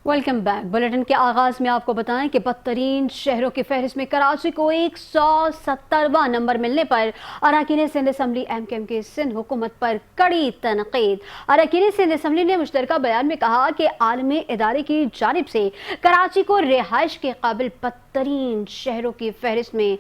Welcome back. Bulletin کے آغاز میں آپ کو بتائیں کہ بدترین شہروں کی فہرست میں کراچی کو 170واں نمبر ملنے پر اراکین Sindh assembly M Q M کی سندھ حکومت پر کڑی تنقید۔ اراکین سندھ اسمبلی نے مشترکہ بیان میں کہا کہ عالمی ادارے کی جانب سے کراچی کو رہائش کے قابل بدترین شہروں کی فہرست میں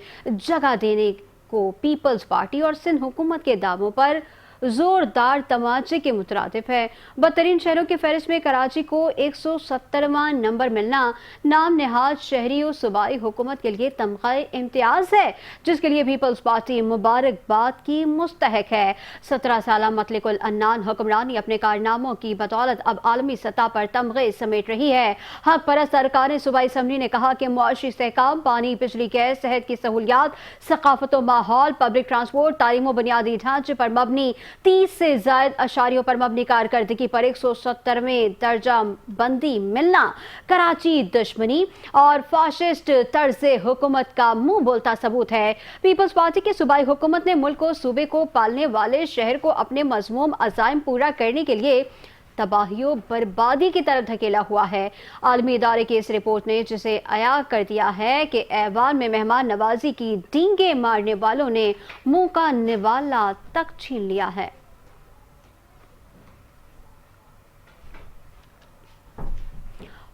جگہ دینے کو پیپلز پارٹی اور سندھ حکومت کے دعووں پر زوردار تماچے کے مترادف ہے۔ بدترین شہروں کی فہرست میں کراچی کو 170واں نمبر ملنا نام نہاد شہری و صوبائی حکومت کے لیے تمغہ امتیاز ہے، جس کے لیے پیپلز پارٹی مبارکباد کی مستحق ہے۔ 17 سالہ مطلق العنان حکمرانی اپنے کارناموں کی بدولت اب عالمی سطح پر تمغے سمیٹ رہی ہے۔ حق پرست ارکان صوبائی اسمبلی نے کہا کہ معاشی استحکام، پانی، بجلی، گیس، صحت کی سہولیات، ثقافت و ماحول، پبلک ٹرانسپورٹ، تعلیم و بنیادی ڈھانچے پر مبنی 30 سے زائد اشاریوں پر مبنی کارکردگی پر 170ویں درجہ بندی ملنا کراچی دشمنی اور فاشسٹ طرز حکومت کا منہ بولتا ثبوت ہے۔ پیپلز پارٹی کی صوبائی حکومت نے ملک و صوبے کو پالنے والے شہر کو اپنے مذموم عزائم پورا کرنے کے لیے تباہی و بربادی کی طرف دھکیلا ہوا ہے۔ عالمی ادارے کی اس رپورٹ نے جسے عیاں کر دیا ہے کہ ایوان میں مہمان نوازی کی ڈینگیں مارنے والوں نے منہ کا نوالا تک چھین لیا ہے۔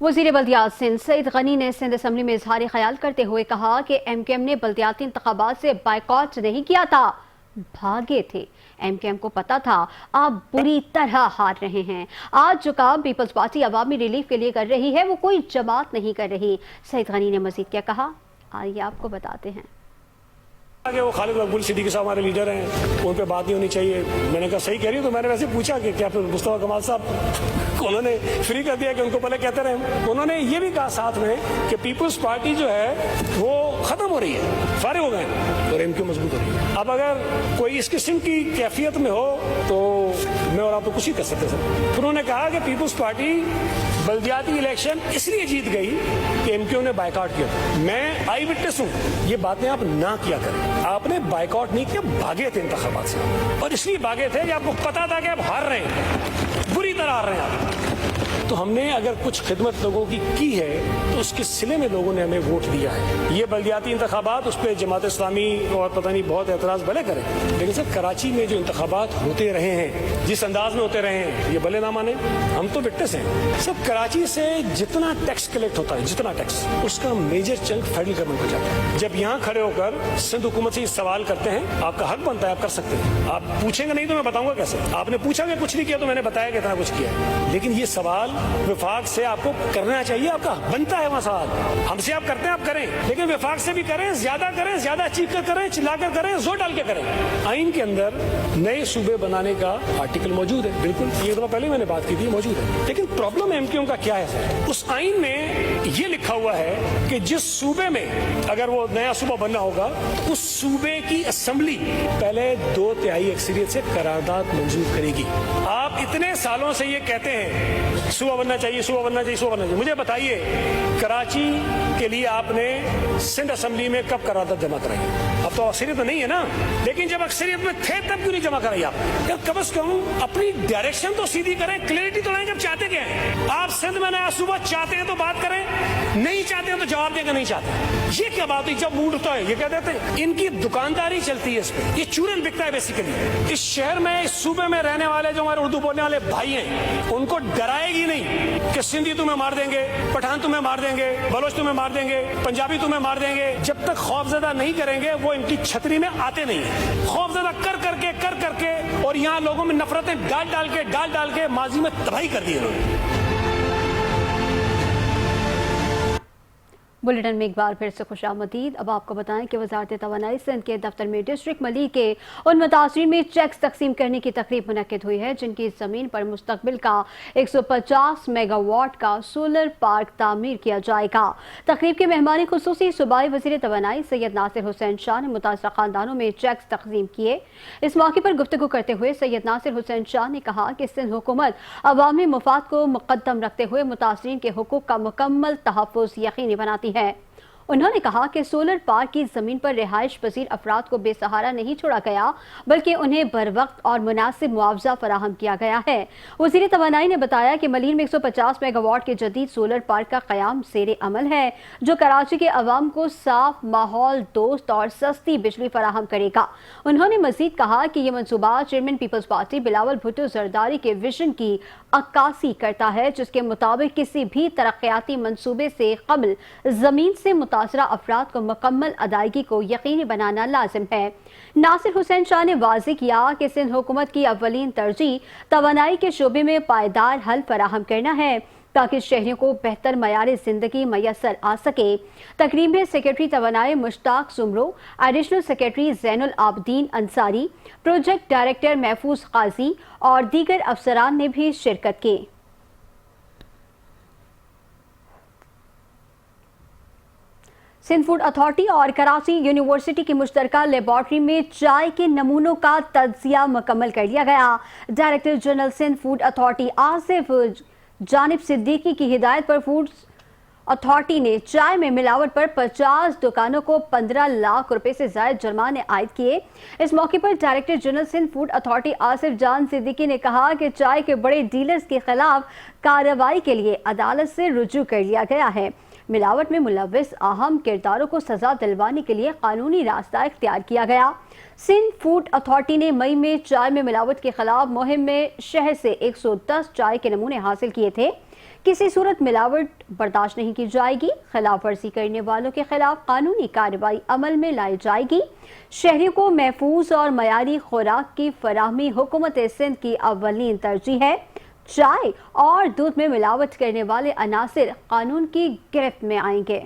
وزیر بلدیات سندھ سعید غنی نے سندھ اسمبلی میں اظہار خیال کرتے ہوئے کہا کہ ایم کیو ایم نے بلدیاتی انتخابات سے بائیکاٹ نہیں کیا تھا، بھاگے تھے۔ ایم کیو ایم کو پتا تھا آپ بری طرح ہار رہے ہیں۔ آج جو کام پیپلز پارٹی عوامی ریلیف کے لیے کر رہی ہے وہ کوئی جماعت نہیں کر رہی۔ سعید غنی نے مزید کیا کہا، آئیے آپ کو بتاتے ہیں۔ کہ وہ خالد مقبول صدیقی صاحب ہمارے لیڈر ہیں، ان پہ بات نہیں ہونی چاہیے۔ میں نے کہا صحیح کہہ رہی ہوں، تو میں نے ویسے پوچھا کہ کیا پھر مصطفیٰ کمال صاحب انہوں نے فری کر دیا کہ ان کو پہلے کہتے رہے۔ انہوں نے یہ بھی کہا ساتھ میں کہ پیپلز پارٹی جو ہے وہ ختم ہو رہی ہے، فارغ ہو گئے ہیں اور ایم کیو مضبوط ہو رہی ہے۔ اب اگر کوئی اس قسم کی کیفیت میں ہو تو میں اور آپ تو کچھ ہی کر سکتے تھے۔ پھر انہوں نے کہا کہ پیپلز پارٹی بلدیاتی الیکشن اس لیے جیت گئی کہ ایم کیو نے بائیکاٹ کیا۔ میں آئی وٹنس ہوں، یہ باتیں آپ نہ کیا کریں۔ آپ نے بائیکاٹ نہیں کیا، بھاگے تھے انتخابات سے، اور اس لیے بھاگے تھے کہ آپ کو پتا تھا کہ آپ ہار رہے ہیں، بری طرح ہار رہے ہیں آپ۔ تو ہم نے اگر کچھ خدمت لوگوں کی ہے تو اس کے سلے میں لوگوں نے ہمیں ووٹ دیا ہے۔ یہ بلدیاتی انتخابات، اس پہ جماعت اسلامی اور پتہ نہیں بہت اعتراض بھلے کریں، لیکن سر کراچی میں جو انتخابات ہوتے رہے ہیں، جس انداز میں ہوتے رہے ہیں، یہ بھلے نہ مانے، ہم تو وٹنس ہیں۔ سب کراچی سے جتنا ٹیکس کلیکٹ ہوتا ہے، جتنا ٹیکس، اس کا میجر چنک فیڈرل گورنمنٹ کو جاتا ہے۔ جب یہاں کھڑے ہو کر سندھ حکومت سے سوال کرتے ہیں، آپ کا حق بنتا ہے، آپ کر سکتے ہیں۔ آپ پوچھیں گے نہیں تو میں بتاؤں گا کیسے؟ آپ نے پوچھا کہ کچھ نہیں کیا تو میں نے بتایا کہ اتنا کچھ کیا ہے، لیکن یہ سوال وفاق سے آپ کو کرنا چاہیے، آپ کا بنتا ہے وہاں سوال۔ ہم سے آپ کرتے ہیں، آپ کریں، لیکن وفاق سے بھی کریں، زیادہ چیخ کر کریں، چلا کر کریں، زور ڈال کے کریں۔ آئین کے اندر نئے صوبے بنانے کا آرٹیکل موجود ہے، بالکل یہ تو پہلے میں نے بات کی تھی، موجود ہے۔ لیکن پرابلم ایم کیو ایم کا کیا ہے سر؟ اس آئین میں یہ لکھا ہوا ہے کہ جس صوبے میں اگر وہ نیا صوبہ بننا ہوگا تو اس صوبے کی اسمبلی پہلے 2/3 اکثریت سے قرارداد منظور کرے گی۔ آپ اتنے سالوں سے یہ کہتے ہیں صوبہ بننا چاہیے، صوبہ بننا چاہیے، صوبہ بننا چاہیے۔ مجھے بتائیے کراچی کے لیے آپ نے سندھ اسمبلی میں کب قرارداد جمع کرائی؟ اب تو اکثریت تو نہیں ہے نا، لیکن جب اکثریت میں تھے تب کیوں نہیں جمع کرائی آپ؟ کم از کم اپنی ڈائریکشن تو سیدھی کریں، کلیئرٹی تو لائیں کہ چاہتے کیا ہیں۔ آپ سندھ میں نیا صوبہ چاہتے ہیں تو بات کریں، نہیں چاہتے ہیں تو جواب دیں کہ نہیں چاہتے۔ یہ کیا بات ہے؟ جب موڈ ہوتا ہے یہ کہہ دیتے ہیں۔ ان کی دکانداری چلتی ہے اس پہ، یہ چورن بکتا ہے بیسیکلی۔ اس شہر میں، اس صوبے میں رہنے والے جو ہمارے اردو بولنے والے بھائی ہیں، ان کو ڈرائے گی نہیں کہ سندھی تمہیں مار دیں گے، پٹھان تمہیں مار دیں گے، بلوچ تمہیں مار دیں گے، پنجابی تمہیں مار دیں گے۔ جب تک خوفزدہ نہیں کریں گے وہ ان کی چھتری میں آتے نہیں ہیں۔ خوفزدہ کر کر کے اور یہاں لوگوں میں نفرتیں ڈال کے ماضی میں تباہی کر دی انہوں نے۔ بلیٹن میں ایک بار پھر سے خوش آمدید۔ اب آپ کو بتائیں کہ وزارت توانائی سندھ کے دفتر میں ڈسٹرکٹ ملی کے ان متاثرین میں چیکس تقسیم کرنے کی تقریب منعقد ہوئی ہے جن کی زمین پر مستقبل کا 150 میگا واٹ کا سولر پارک تعمیر کیا جائے گا۔ تقریب کے مہمان خصوصی صوبائی وزیر توانائی سید ناصر حسین شاہ نے متاثرہ خاندانوں میں چیکس تقسیم کیے۔ اس موقع پر گفتگو کرتے ہوئے سید ناصر حسین شاہ نے کہا کہ سندھ حکومت عوامی مفاد کو مقدم رکھتے ہوئے متاثرین کے حقوق کا مکمل تحفظ یقینی بناتی ہے۔ انہوں نے کہا کہ سولر پارک کی زمین پر رہائش پذیر افراد کو بے سہارا نہیں چھوڑا گیا بلکہ انہیں بروقت اور مناسب معاوضہ فراہم کیا گیا ہے۔ وزیر توانائی نے بتایا کہ ملیر میں 150 میگا واٹ کے جدید سولر پارک کا قیام زیر عمل ہے جو کراچی کے عوام کو صاف ماحول دوست اور سستی بجلی فراہم کرے گا۔ انہوں نے مزید کہا کہ یہ منصوبہ chairman Peoples Party Bilawal Bhutto Zardari کے ویژن کی عکاسی کرتا ہے جس کے مطابق کسی بھی ترقیاتی منصوبے سے قبل زمین سے متاثرہ افراد کو مکمل ادائیگی کو یقینی بنانا لازم ہے۔ ناصر حسین شاہ نے واضح کیا کہ سندھ حکومت کی اولین ترجیح توانائی کے شعبے میں پائیدار حل فراہم کرنا ہے تاکہ شہریوں کو بہتر معیار زندگی میسر آ سکے۔ تقریب میں سیکریٹری توانائی مشتاق سمرو، ایڈیشنل سیکریٹری زین العابدین انصاری، پروجیکٹ ڈائریکٹر محفوظ قاضی اور دیگر افسران نے بھی شرکت کی۔ سندھ فوڈ اتھارٹی اور کراچی یونیورسٹی کی مشترکہ لیبارٹری میں چائے کے نمونوں کا تجزیہ مکمل کر لیا گیا۔ Director general Sindh food authority Asif جانب صدیقی کی ہدایت پر فوڈ اتھارٹی نے چائے میں ملاوٹ پر 50 دکانوں کو 15 لاکھ روپے سے زائد جرمانے عائد کیے۔ اس موقع پر director general Sindh food authority Asif Jan Siddiqui نے کہا کہ چائے کے بڑے ڈیلرز کے خلاف کارروائی کے لیے عدالت سے رجوع کر لیا گیا ہے۔ ملاوٹ میں ملوث اہم کرداروں کو سزا دلوانے کے لیے قانونی راستہ اختیار کیا گیا۔ سندھ فوڈ اتھارٹی نے مئی میں چائے میں ملاوٹ کے خلاف مہم میں شہر سے 110 چائے کے نمونے حاصل کیے تھے۔ کسی صورت ملاوٹ برداشت نہیں کی جائے گی، خلاف ورزی کرنے والوں کے خلاف قانونی کارروائی عمل میں لائی جائے گی۔ شہریوں کو محفوظ اور معیاری خوراک کی فراہمی حکومت سندھ کی اولین ترجیح ہے۔ چائے اور دودھ میں ملاوٹ کرنے والے عناصر قانون کی گرفت میں آئیں گے۔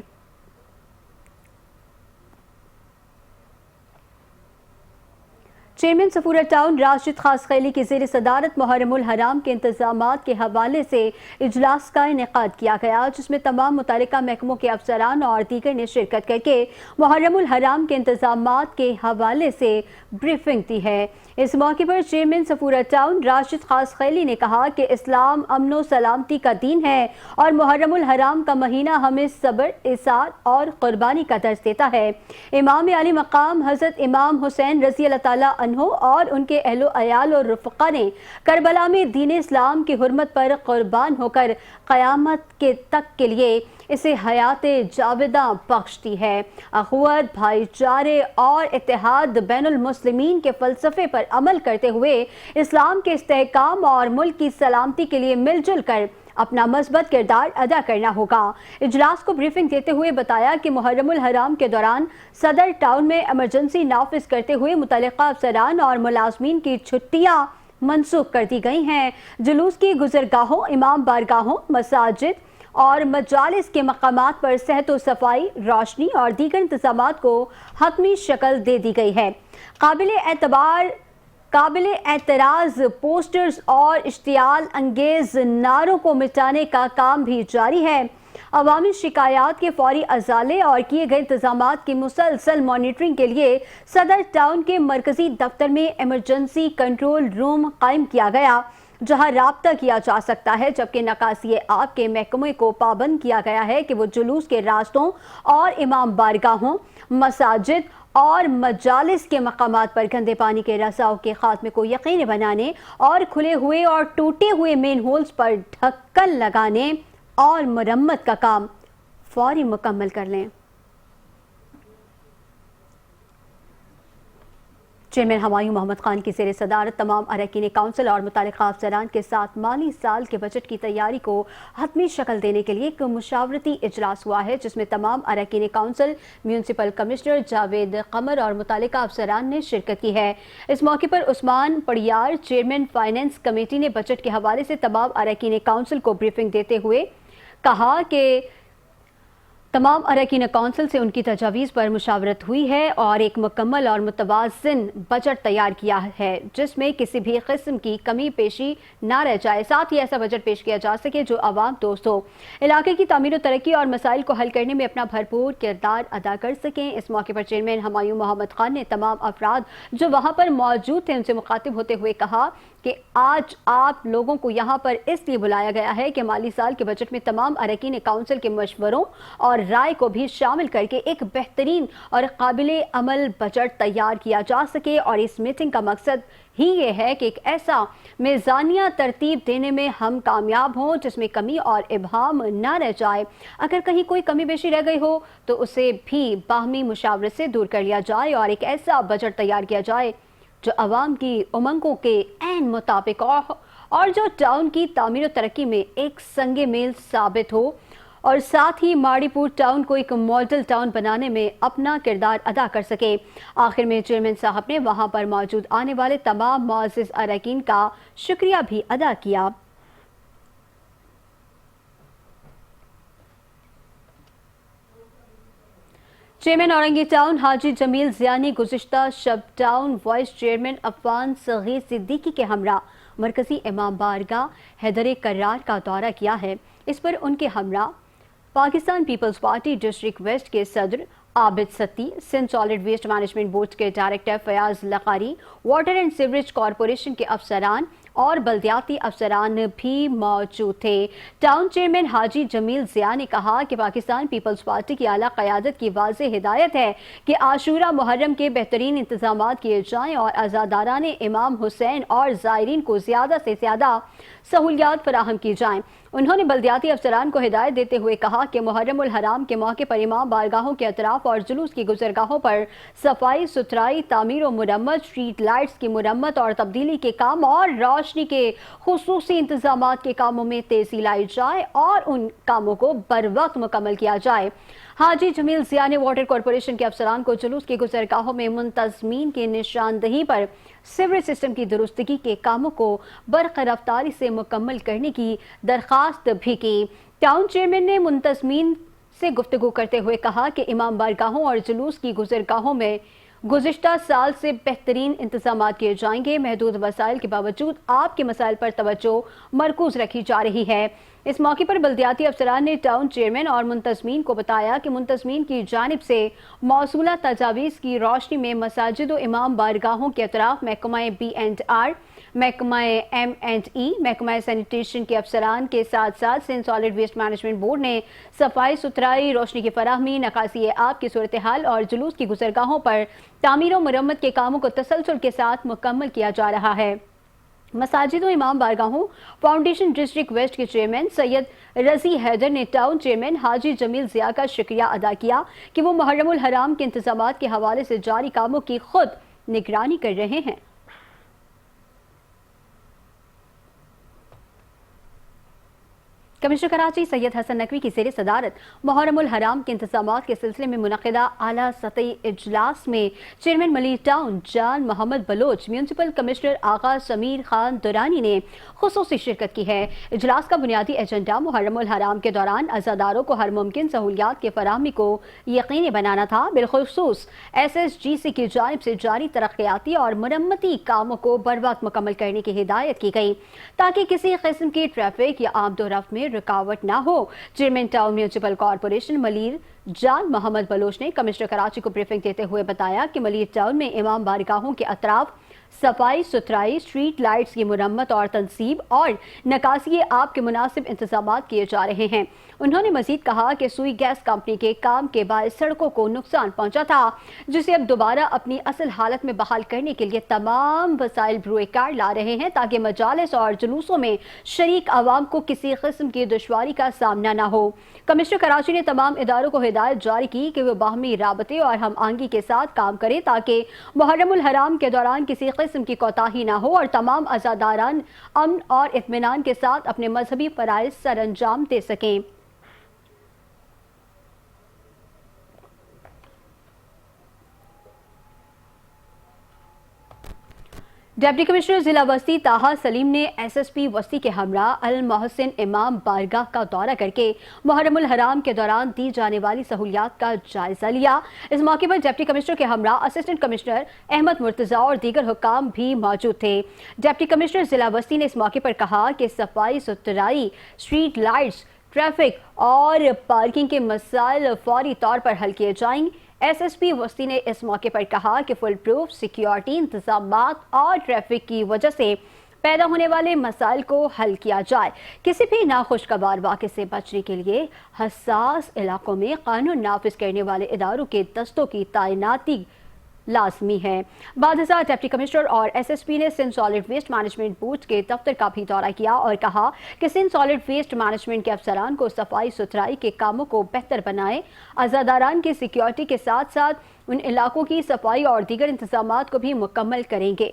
چیئرمین سفورہ ٹاؤن راشد خاص خیلی کی زیر صدارت محرم الحرام کے انتظامات کے حوالے سے اجلاس کا انعقاد کیا گیا جس میں تمام متعلقہ محکموں کے افسران اور دیگر نے شرکت کر کے محرم الحرام کے انتظامات کے حوالے سے بریفنگ دی ہے۔ اس موقع پر چیئرمین سفورہ ٹاؤن راشد خاص خیلی نے کہا کہ اسلام امن و سلامتی کا دین ہے اور محرم الحرام کا مہینہ ہمیں صبر، احسان اور قربانی کا درس دیتا ہے۔ امام علی مقام حضرت امام حسین رضی اللہ تعالیٰ عنہ اور ان کے اہل و عیال اور رفقا نے کربلا میں دین اسلام کی حرمت پر قربان ہو کر قیامت کے تک کے لیے اسے حیات جاوداں بخش دی ہے۔ اخوت، بھائی چارے اور اتحاد بین المسلمین کے فلسفے پر عمل کرتے ہوئے اسلام کے استحکام اور ملک کی سلامتی کے لیے مل جل کر اپنا مثبت کردار ادا کرنا ہوگا۔ اجلاس کو بریفنگ دیتے ہوئے بتایا کہ محرم الحرام کے دوران صدر ٹاؤن میں ایمرجنسی نافذ کرتے ہوئے متعلقہ افسران اور ملازمین کی چھٹیاں منسوخ کر دی گئی ہیں۔ جلوس کی گزرگاہوں، امام بارگاہوں، مساجد اور مجالس کے مقامات پر صحت و صفائی، روشنی اور دیگر انتظامات کو حتمی شکل دے دی گئی ہے۔ قابل اعتراض پوسٹرز اور اشتعال انگیز نعروں کو مٹانے کا کام بھی جاری ہے۔ عوامی شکایات کے فوری ازالے اور کیے گئے انتظامات کی مسلسل مانیٹرنگ کے لیے صدر ٹاؤن کے مرکزی دفتر میں ایمرجنسی کنٹرول روم قائم کیا گیا جہاں رابطہ کیا جا سکتا ہے، جبکہ نکاسی آب کے محکمے کو پابند کیا گیا ہے کہ وہ جلوس کے راستوں اور امام بارگاہوں، مساجد اور مجالس کے مقامات پر گندے پانی کے رساؤ کے خاتمے کو یقینی بنانے اور کھلے ہوئے اور ٹوٹے ہوئے مین ہولز پر ڈھکن لگانے اور مرمت کا کام فوری مکمل کر لیں۔ چیئرمین ہمایوں محمد خان کی زیر صدارت تمام اراکین کونسل اور متعلقہ افسران کے ساتھ مالی سال کے بجٹ کی تیاری کو حتمی شکل دینے کے لیے ایک مشاورتی اجلاس ہوا ہے جس میں تمام اراکین council, municipal commissioner Javed Qamar اور متعلقہ افسران نے شرکت کی ہے۔ اس موقع پر عثمان پڑیار چیئرمین فائنانس کمیٹی نے بجٹ کے حوالے سے تمام اراکین کونسل کو بریفنگ دیتے ہوئے کہا کہ تمام اراکین کونسل سے ان کی تجاویز پر مشاورت ہوئی ہے اور ایک مکمل اور متوازن بجٹ تیار کیا ہے جس میں کسی بھی قسم کی کمی پیشی نہ رہ جائے، ساتھ ہی ایسا بجٹ پیش کیا جا سکے جو عوام دوست ہو، علاقے کی تعمیر و ترقی اور مسائل کو حل کرنے میں اپنا بھرپور کردار ادا کر سکیں۔ اس موقع پر چیئرمین ہمایوں محمد خان نے تمام افراد جو وہاں پر موجود تھے ان سے مخاطب ہوتے ہوئے کہا کہ آج آپ لوگوں کو یہاں پر اس لیے بلایا گیا ہے کہ مالی سال کے بجٹ میں تمام اراکین کونسل کے مشوروں اور رائے کو بھی شامل کر کے ایک بہترین اور قابل عمل بجٹ تیار کیا جا سکے، اور اس میٹنگ کا مقصد ہی یہ ہے کہ ایک ایسا میزانیہ ترتیب دینے میں ہم کامیاب ہوں جس میں کمی اور ابہام نہ رہ جائے۔ اگر کہیں کوئی کمی بیشی رہ گئی ہو تو اسے بھی باہمی مشاورت سے دور کر لیا جائے اور ایک ایسا بجٹ تیار کیا جائے جو عوام کی امنگوں کے عین مطابق اور جو ٹاؤن کی تعمیر و ترقی میں ایک سنگ میل ثابت ہو، اور ساتھ ہی ماڑی پور ٹاؤن کو ایک ماڈل ٹاؤن بنانے میں اپنا کردار ادا کر سکے۔ آخر میں چیئرمین صاحب نے وہاں پر موجود آنے والے تمام معزز اراکین کا شکریہ بھی ادا کیا۔ چیئرمین اورنگی ٹاؤن حاجی جمیل زیانی گزشتہ شب ٹاؤن وائس چیئرمین عفان صغیر صدیقی کے ہمراہ مرکزی امام بارگاہ حیدر کرار کا دورہ کیا ہے۔ اس پر ان کے ہمراہ پاکستان پیپلز پارٹی ڈسٹرکٹ ویسٹ کے صدر Abid Satti, Sindh solid waste management board کے ڈائریکٹر فیاض لقاری، واٹر اینڈ سیوریج کارپوریشن کے افسران اور بلدیاتی افسران بھی موجود تھے۔ ٹاؤن چیئرمین حاجی جمیل ضیاء نے کہا کہ پاکستان پیپلز پارٹی کی اعلیٰ قیادت کی واضح ہدایت ہے کہ عاشورہ محرم کے بہترین انتظامات کیے جائیں اور عزاداران امام حسین اور زائرین کو زیادہ سے زیادہ سہولیات فراہم کی جائیں۔ انہوں نے بلدیاتی افسران کو ہدایت دیتے ہوئے کہا کہ محرم الحرام کے موقع پر امام بارگاہوں کے اطراف اور جلوس کی گزرگاہوں پر صفائی ستھرائی، تعمیر و مرمت، اسٹریٹ لائٹس کی مرمت اور تبدیلی کے کام اور روشنی کے خصوصی انتظامات کے کاموں میں تیزی لائی جائے اور ان کاموں کو بر وقت مکمل کیا جائے۔ حاجی جمیل ضیاء نے واٹر کارپوریشن کے افسران کو جلوس کی گزرگاہوں میں منتظمین کی نشاندہی پر سیوریج سسٹم کی درستگی کے کاموں کو برق رفتاری سے مکمل کرنے کی درخواست بھی کی۔ ٹاؤن چیئرمین نے منتظمین سے گفتگو کرتے ہوئے کہا کہ امام بارگاہوں اور جلوس کی گزرگاہوں میں گزشتہ سال سے بہترین انتظامات کیے جائیں گے۔ محدود وسائل کے باوجود آپ کے مسائل پر توجہ مرکوز رکھی جا رہی ہے۔ اس موقع پر بلدیاتی افسران نے ٹاؤن چیئرمین اور منتظمین کو بتایا کہ منتظمین کی جانب سے موصولہ تجاویز کی روشنی میں مساجد و امام بارگاہوں کے اطراف محکمہ B&R، محکمہ M&E، محکمہ سینیٹیشن کے افسران کے ساتھ ساتھ Sindh solid waste management board نے صفائی ستھرائی، روشنی کی فراہمی، نکاسی آب کی صورتحال اور جلوس کی گزرگاہوں پر تعمیر و مرمت کے کاموں کو تسلسل کے ساتھ مکمل کیا جا رہا ہے۔ مساجد و امام بارگاہوں فاؤنڈیشن ڈسٹرکٹ ویسٹ کے چیئرمین سید رضی حیدر نے ٹاؤن چیئرمین حاجی جمیل ضیاء کا شکریہ ادا کیا کہ وہ محرم الحرام کے انتظامات کے حوالے سے جاری کاموں کی خود نگرانی کر رہے ہیں۔ کمشنر کراچی سید حسن نقوی کی زیر صدارت محرم الحرام کے انتظامات کے سلسلے میں منعقدہ اعلیٰ سطحی اجلاس میں چیئرمین ملیر ٹاؤن جان محمد بلوچ، میونسپل کمشنر آغا سمیر خان دورانی نے خصوصی شرکت کی ہے۔ اجلاس کا بنیادی ایجنڈا محرم الحرام کے دوران عزاداروں کو ہر ممکن سہولیات کی فراہمی کو یقینی بنانا تھا۔ بالخصوص SSGC کی جانب سے جاری ترقیاتی اور مرمتی کاموں کو بر وقت مکمل کرنے کی ہدایت کی گئی تاکہ کسی قسم کی ٹریفک یا آمد و رفت میں رکاوٹ نہ ہو۔ Chairman town municipal corporation Malir Jan Muhammad Baloch نے کمشنر کراچی کو بریفنگ دیتے ہوئے بتایا کہ ملیر ٹاؤن میں امام بارگاہوں کے اطراف صفائی ستھرائی، اسٹریٹ لائٹس کی مرمت اور تنصیب اور نکاسی آب کے مناسب انتظامات کیے جا رہے ہیں۔ انہوں نے مزید کہا کہ سوئی گیس کمپنی کے کام کے باعث سڑکوں کو نقصان پہنچا تھا، جسے اب دوبارہ اپنی اصل حالت میں بحال کرنے کے لیے تمام وسائل بروئے کار لا رہے ہیں تاکہ مجالس اور جلوسوں میں شریک عوام کو کسی قسم کی دشواری کا سامنا نہ ہو۔ کمشنر کراچی نے تمام اداروں کو ہدایت جاری کی کہ وہ باہمی رابطے اور ہم آہنگی کے ساتھ کام کریں تاکہ محرم الحرام کے دوران کسی قسم کی کوتاہی نہ ہو اور تمام عزاداران امن اور اطمینان کے ساتھ اپنے مذہبی فرائض سر انجام دے سکیں۔ ڈپٹی کمشنر ضلع وسطی طاہا سلیم نے SSP وسطی کے ہمراہ المحسن امام بارگاہ کا دورہ کر کے محرم الحرام کے دوران دی جانے والی سہولیات کا جائزہ لیا۔ اس موقع پر ڈپٹی کمشنر کے ہمراہ اسسٹنٹ کمشنر احمد مرتضیٰ اور دیگر حکام بھی موجود تھے۔ ڈپٹی کمشنر ضلع وسطی نے اس موقع پر کہا کہ صفائی ستھرائی، اسٹریٹ لائٹس، ٹریفک اور پارکنگ کے مسائل فوری طور پر حل کیے جائیں۔ SSP وسطی نے اس موقع پر کہا کہ فل پروف سیکیورٹی انتظامات اور ٹریفک کی وجہ سے پیدا ہونے والے مسائل کو حل کیا جائے۔ کسی بھی ناخوشگوار واقعے سے بچنے کے لیے حساس علاقوں میں قانون نافذ کرنے والے اداروں کے دستوں کی تعیناتی لازمی ہے۔ بعد ازاں ڈپٹی کمشنر اور ایس ایس پی نے Sindh solid waste management board کے دفتر کا بھی دورہ کیا اور کہا کہ سندھ سالڈ ویسٹ مینجمنٹ کے افسران کو صفائی ستھرائی کے کاموں کو بہتر بنائے، عزاداران کی سیکیورٹی کے ساتھ ساتھ ان علاقوں کی صفائی اور دیگر انتظامات کو بھی مکمل کریں گے۔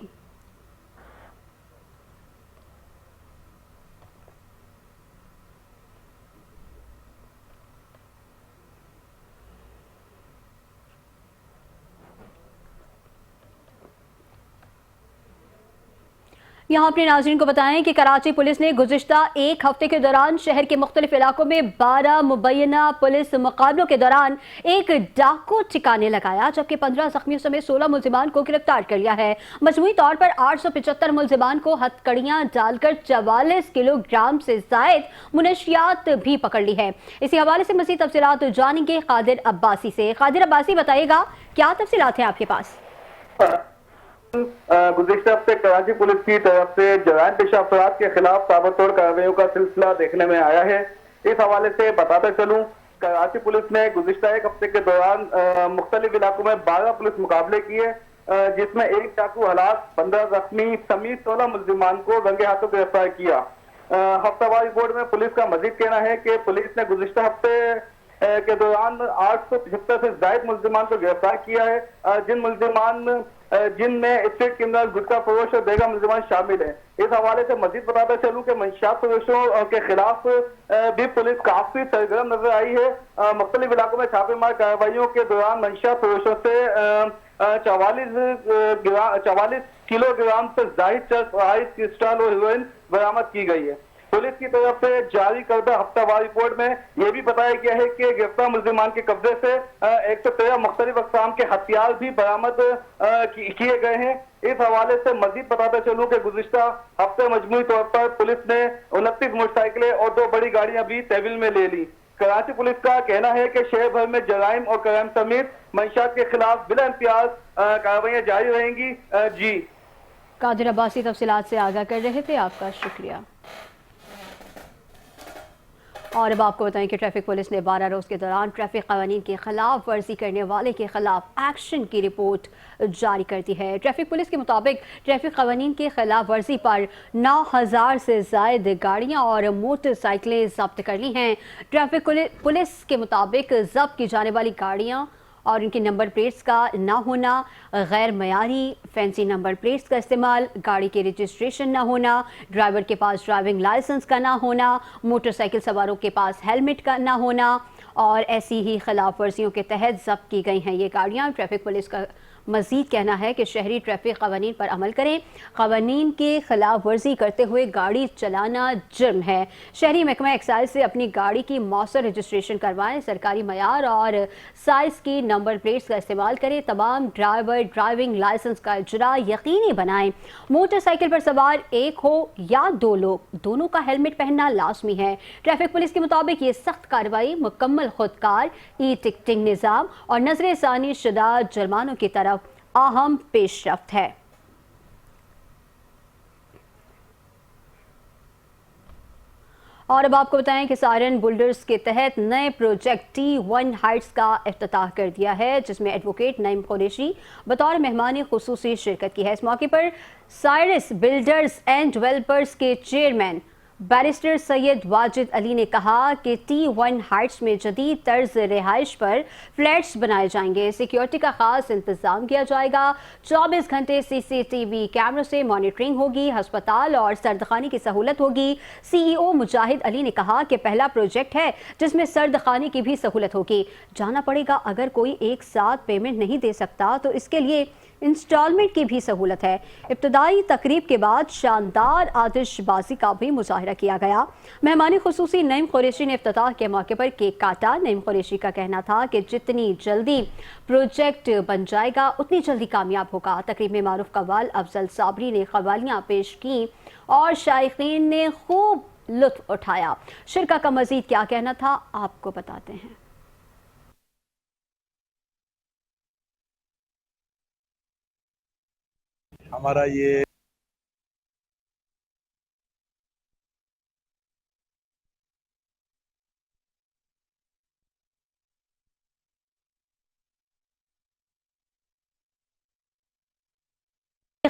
یہاں اپنے ناظرین کو بتائیں کہ کراچی پولیس نے گزشتہ ایک ہفتے کے دوران شہر کے مختلف علاقوں میں 12 مبینہ پولیس مقابلوں کے دوران ایک ڈاکو ٹھکانے لگایا، جبکہ 15 زخمیوں سمیت 16 ملزمان کو گرفتار کر لیا ہے۔ مجموعی طور پر 875 ملزمان کو ہتھکڑیاں ڈال کر 44 کلو گرام سے زائد منشیات بھی پکڑ لی ہے۔ اسی حوالے سے مزید تفصیلات جانیں گے قادر عباسی سے۔ قادر عباسی، بتائیے گا کیا تفصیلات ہیں آپ کے پاس؟ گزشتہ ہفتے کراچی پولیس کی طرف سے جرائم پیشہ افراد کے خلاف تابڑتوڑ کارروائیوں کا سلسلہ دیکھنے میں آیا ہے۔ اس حوالے سے بتاتا چلوں، کراچی پولیس نے گزشتہ ایک ہفتے کے دوران مختلف علاقوں میں 12 پولیس مقابلے کیے، جس میں ایک ڈاکو ہلاک، 15 زخمی سمیت 16 ملزمان کو رنگے ہاتھوں گرفتار کیا۔ ہفتہ وار رپورٹ میں پولیس کا مزید کہنا ہے کہ پولیس نے گزشتہ ہفتے کے دوران 875 سے زائد ملزمان کو گرفتار کیا ہے، جن میں اسٹریٹ کرمنل، گٹکا فروش اور دیگر ملزمان شامل ہیں۔ اس حوالے سے مزید بتاتا چلوں کہ منشیات فروشوں کے خلاف بھی پولیس کافی سرگرم نظر آئی ہے۔ مختلف علاقوں میں چھاپے مار کارروائیوں کے دوران منشیات فروشوں سے 44 کلو گرام سے زائد چرس، آئس کرسٹل اور ہیروئن برآمد کی گئی ہے۔ پولیس کی طرف سے جاری کردہ ہفتہ وار رپورٹ میں یہ بھی بتایا گیا ہے کہ گرفتار ملزمان کے قبضے سے 113 مختلف اقسام کے ہتھیار بھی برآمد کیے گئے ہیں۔ اس حوالے سے مزید بتاتا چلوں کہ گزشتہ ہفتے مجموعی طور پر پولیس نے 29 موٹر سائیکلیں اور 2 بڑی گاڑیاں بھی تحویل میں لے لی۔ کراچی پولیس کا کہنا ہے کہ شہر بھر میں جرائم اور کرائم سمیت منشیات کے خلاف بلا امتیاز کارروائیاں جاری رہیں گی۔ جی قادر عباسی تفصیلات سے آگاہ کر رہے تھے، آپ کا شکریہ۔ اور اب آپ کو بتائیں کہ ٹریفک پولیس نے 12 روز کے دوران ٹریفک قوانین کی خلاف ورزی کرنے والے کے خلاف ایکشن کی رپورٹ جاری کر دی ہے۔ ٹریفک پولیس کے مطابق ٹریفک قوانین کی خلاف ورزی پر 9000 سے زائد گاڑیاں اور موٹر سائیکلیں ضبط کر لی ہیں۔ ٹریفک پولیس کے مطابق ضبط کی جانے والی گاڑیاں اور ان کی نمبر پلیٹس کا نہ ہونا، غیر معیاری فینسی نمبر پلیٹس کا استعمال، گاڑی کے رجسٹریشن نہ ہونا، ڈرائیور کے پاس ڈرائیونگ لائسنس کا نہ ہونا، موٹر سائیکل سواروں کے پاس ہیلمٹ کا نہ ہونا اور ایسی ہی خلاف ورزیوں کے تحت ضبط کی گئی ہیں یہ گاڑیاں۔ ٹریفک پولیس کا مزید کہنا ہے کہ شہری ٹریفک قوانین پر عمل کریں، قوانین کی خلاف ورزی کرتے ہوئے گاڑی چلانا جرم ہے۔ شہری محکمہ ایکسائز سے اپنی گاڑی کی موثر رجسٹریشن کروائیں، سرکاری معیار اور سائز کی نمبر پلیٹس کا استعمال کریں، تمام ڈرائیور ڈرائیونگ لائسنس کا اجرا یقینی بنائیں، موٹر سائیکل پر سوار ایک ہو یا 2 لوگ، دونوں کا ہیلمٹ پہننا لازمی ہے۔ ٹریفک پولیس کے مطابق یہ سخت کارروائی مکمل خودکار ای ٹکٹنگ نظام اور نظر ثانی شدہ جرمانوں کی طرف اہم پیش رفت ہے۔ اور اب آپ کو بتائیں کہ سارن بلڈرز کے تحت نئے پروجیکٹ T1 ہائٹس کا افتتاح کر دیا ہے، جس میں ایڈوکیٹ نعیم قریشی بطور مہمان خصوصی شرکت کی ہے۔ اس موقع پر سائرس بلڈرز اینڈ ڈیولپرز کے چیئرمین بیرسٹر سید واجد علی نے کہا کہ T1 ہائٹس میں جدید طرز رہائش پر فلیٹس بنائے جائیں گے، سیکیورٹی کا خاص انتظام کیا جائے گا، 24 گھنٹے CCTV کیمروں سے مانیٹرنگ ہوگی، ہسپتال اور سردخانے کی سہولت ہوگی۔ CEO مجاہد علی نے کہا کہ پہلا پروجیکٹ ہے جس میں سردخانے کی بھی سہولت ہوگی، جانا پڑے گا اگر کوئی ایک ساتھ پیمنٹ نہیں دے سکتا تو اس کے لیے انسٹالمنٹ کی بھی سہولت ہے۔ ابتدائی تقریب کے بعد شاندار آتش بازی کا بھی مظاہرہ کیا گیا۔ مہمان خصوصی نعیم قریشی نے افتتاح کے موقع پر کیک کاٹا۔ نعیم قریشی کا کہنا تھا کہ جتنی جلدی پروجیکٹ بن جائے گا اتنی جلدی کامیاب ہوگا۔ تقریب میں معروف قوال افضل صابری نے قوالیاں پیش کیں اور شائقین نے خوب لطف اٹھایا۔ شرکا کا مزید کیا کہنا تھا آپ کو بتاتے ہیں۔ ہمارا یہ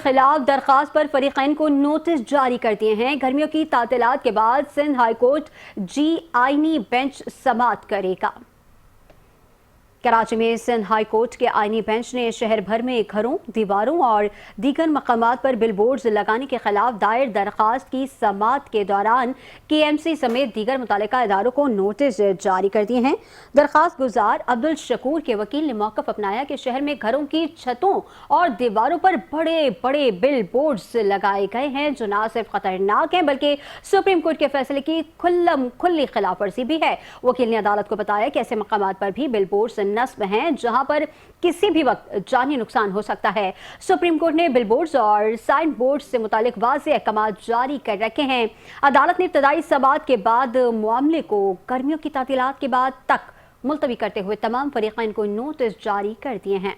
خلاف درخواست پر فریقین کو نوٹس جاری کر دیے ہیں۔ گرمیوں کی تعطیلات کے بعد سندھ ہائی کورٹ جی آئینی بینچ سماعت کرے گا۔ کراچی میں سندھ ہائی کورٹ کے آئینی بینچ نے شہر بھر میں گھروں، دیواروں اور دیگر مقامات پر بل بورڈز لگانے کے خلاف دائر درخواست کی سماعت کے دوران کے ایم سی سمیت دیگر متعلقہ اداروں کو نوٹس جاری کر دیے ہیں۔ درخواست گزار عبدالشکور کے وکیل نے موقف اپنایا کہ شہر میں گھروں کی چھتوں اور دیواروں پر بڑے بڑے بل بورڈز لگائے گئے ہیں جو نہ صرف خطرناک ہیں بلکہ سپریم کورٹ کے فیصلے کی کھلی خلاف ورزی بھی ہے۔ وکیل نے عدالت کو بتایا کہ ایسے مقامات پر بھی بل بورڈز نصب ہیں جہاں پر کسی بھی وقت جانی نقصان ہو سکتا ہے۔ سپریم کورٹ نے بل بورڈز اور سائن بورڈز سے متعلق واضح احکامات جاری کر رکھے ہیں۔ عدالت نے ابتدائی سماعت کے بعد معاملے کو گرمیوں کی تعطیلات کے بعد تک ملتوی کرتے ہوئے تمام فریقین کو نوٹس جاری کر دیے ہیں۔